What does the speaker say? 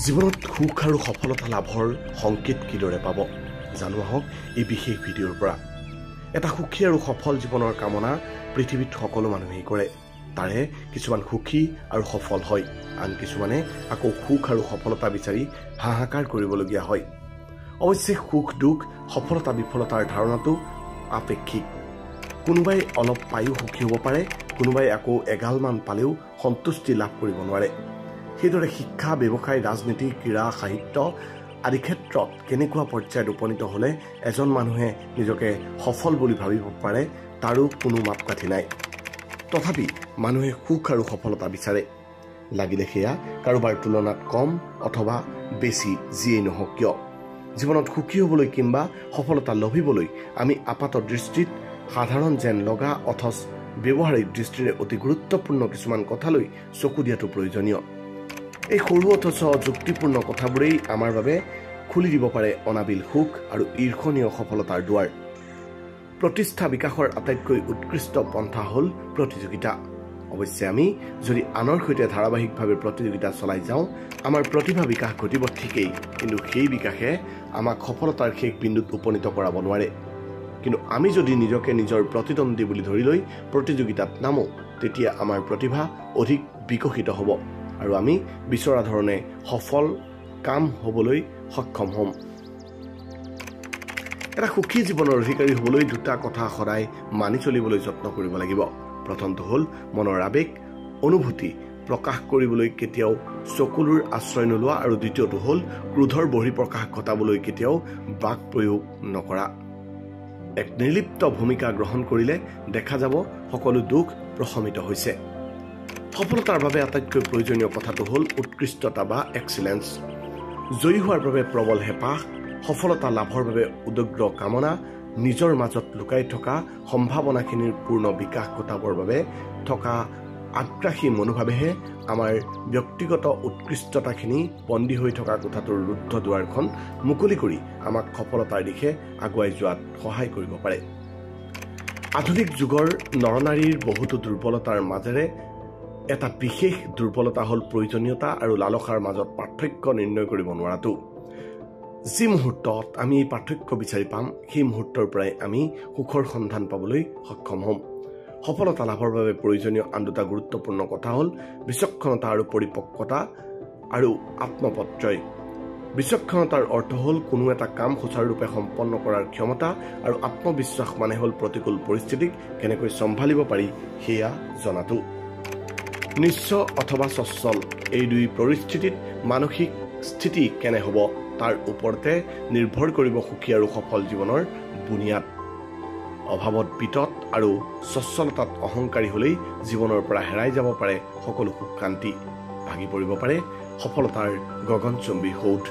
জীৱনত সুখ আৰু সফলতা লাভৰ সংকেত কিদৰে পাব জানো আহক এই বিশেষ ভিডিঅ'ৰ পৰা। এটা সুখী আৰু সফল জীৱনৰ কামনা পৃথিৱীত সকলো মানুহেই কৰে। তাৰে কিছুমান সুখী আৰু সফল হয়, আন কিছুমানে আকৌ সুখ আৰু সফলতা বিচাৰি হাহাকাৰ কৰিবলগীয়া হয়। অৱশ্যে সুখ দুখ সফলতা বিফলতাৰ ধাৰণাটো আপেক্ষিক। কোনোবাই অলপ পায়ো সুখী হ'ব পাৰে, কোনোবাই আকৌ এগালমান পালেও সন্তুষ্টি লাভ কৰিব নোৱাৰে। সেইদৰে শিক্ষা, ব্যৱসায়, ৰাজনীতি, ক্ৰীড়া, সাহিত্য আদি ক্ষেত্ৰত কেনেকুৱা পৰ্যায়ত উপনীত হ'লে এজন মানুহে নিজকে সফল বুলি ভাবিব পাৰে তাৰো কোনো মাপকাঠি নাই। তথাপি মানুহে সুখ আৰু সফলতা বিচাৰে, লাগিলে সেয়া কাৰোবাৰ তুলনাত কম অথবা বেছি যিয়েই নহওক কিয়। জীৱনত সুখী হ'বলৈ কিংবা সফলতা লভিবলৈ আমি আপাত দৃষ্টিত সাধাৰণ যেন লগা অথচ ব্যৱহাৰিক দৃষ্টিৰে অতি গুৰুত্বপূৰ্ণ কিছুমান কথালৈ চকু দিয়াটো প্ৰয়োজনীয়। এই সৰু অথচ যুক্তিপূৰ্ণ কথাবোৰেই আমাৰ বাবে খুলি দিব পাৰে অনাবিল সুখ আৰু ঈৰ্ষণীয় সফলতাৰ দুৱাৰ। প্ৰতিষ্ঠা বিকাশৰ আটাইতকৈ উৎকৃষ্ট পন্থা হ'ল প্ৰতিযোগিতা। অৱশ্যে আমি যদি আনৰ সৈতে ধাৰাবাহিকভাৱে প্ৰতিযোগিতা চলাই যাওঁ, আমাৰ প্ৰতিভা বিকাশ ঘটিব ঠিকেই, কিন্তু সেই বিকাশে আমাক সফলতাৰ শেষ বিন্দুত উপনীত কৰাব নোৱাৰে। কিন্তু আমি যদি নিজকে নিজৰ প্ৰতিদ্বন্দ্বী বুলি ধৰি লৈ প্ৰতিযোগিতাত নামো, তেতিয়া আমাৰ প্ৰতিভা অধিক বিকশিত হ'ব আৰু আমি বিচৰা ধৰণে সফল কাম হ'বলৈ সক্ষম হ'ম। এটা সুখী জীৱনৰ অধিকাৰী হ'বলৈ দুটা কথা সদায় মানি চলিবলৈ যত্ন কৰিব লাগিব। প্ৰথমটো হ'ল মনৰ আৱেগ অনুভূতি প্ৰকাশ কৰিবলৈ কেতিয়াও চকুলোৰ আশ্ৰয় নোলোৱা, আৰু দ্বিতীয়টো হ'ল ক্ৰোধৰ বহিঃপ্ৰকাশ ঘটাবলৈ কেতিয়াও বাক প্ৰয়োগ নকৰা। এক নিৰ্লিপ্ত ভূমিকা গ্ৰহণ কৰিলে দেখা যাব সকলো দুখ প্ৰশমিত হৈছে। সফলতাৰ বাবে আটাইতকৈ প্ৰয়োজনীয় কথাটো হ'ল উৎকৃষ্টতা বা এক্সিলেন্স। জয়ী হোৱাৰ বাবে প্ৰবল হেঁপাহ, সফলতা লাভৰ বাবে উদগ্ৰ কামনা, নিজৰ মাজত লুকাই থকা সম্ভাৱনাখিনিৰ পূৰ্ণ বিকাশ ঘটাবৰ বাবে থকা আগ্ৰাসী মনোভাৱেহে আমাৰ ব্যক্তিগত উৎকৃষ্টতাখিনি বন্দী হৈ থকা কোঠাটোৰ ৰুদ্ধ দুৱাৰখন মুকলি কৰি আমাক সফলতাৰ দিশে আগুৱাই যোৱাত সহায় কৰিব পাৰে। আধুনিক যুগৰ নৰনাৰীৰ বহুতো দুৰ্বলতাৰ মাজেৰে এটা বিশেষ দুৰ্বলতা হ'ল প্ৰয়োজনীয়তা আৰু লালসাৰ মাজত পাৰ্থক্য নিৰ্ণয় কৰিব নোৱাৰাটো। যি মুহূৰ্তত আমি এই পাৰ্থক্য বিচাৰি পাম, সেই মুহূৰ্তৰ পৰাই আমি সুখৰ সন্ধান পাবলৈ সক্ষম হ'ম। সফলতা লাভৰ বাবে প্ৰয়োজনীয় আন দুটা গুৰুত্বপূৰ্ণ কথা হ'ল বিচক্ষণতা আৰু পৰিপক্কতা আৰু আত্মপত্ৰয়। বিচক্ষণতাৰ অৰ্থ হ'ল কোনো এটা কাম সুচাৰুৰূপে সম্পন্ন কৰাৰ ক্ষমতা, আৰু আত্মবিশ্বাস মানে হ'ল প্ৰতিকূল পৰিস্থিতিক কেনেকৈ চম্ভালিব পাৰি সেয়া জনাটো। নিঃস্ব অথবা সচ্ছল এই দুই পৰিস্থিতিত মানসিক স্থিতি কেনে হ'ব তাৰ ওপৰতে নিৰ্ভৰ কৰিব সুখী আৰু সফল জীৱনৰ বুনিয়াদ। অভাৱত বিতত আৰু সচ্ছলতাত অহংকাৰী হ'লেই জীৱনৰ পৰা হেৰাই যাব পাৰে সকলো সুখ শান্তি, ভাগি পৰিব পাৰে সফলতাৰ গগনচুম্বী সৌধ।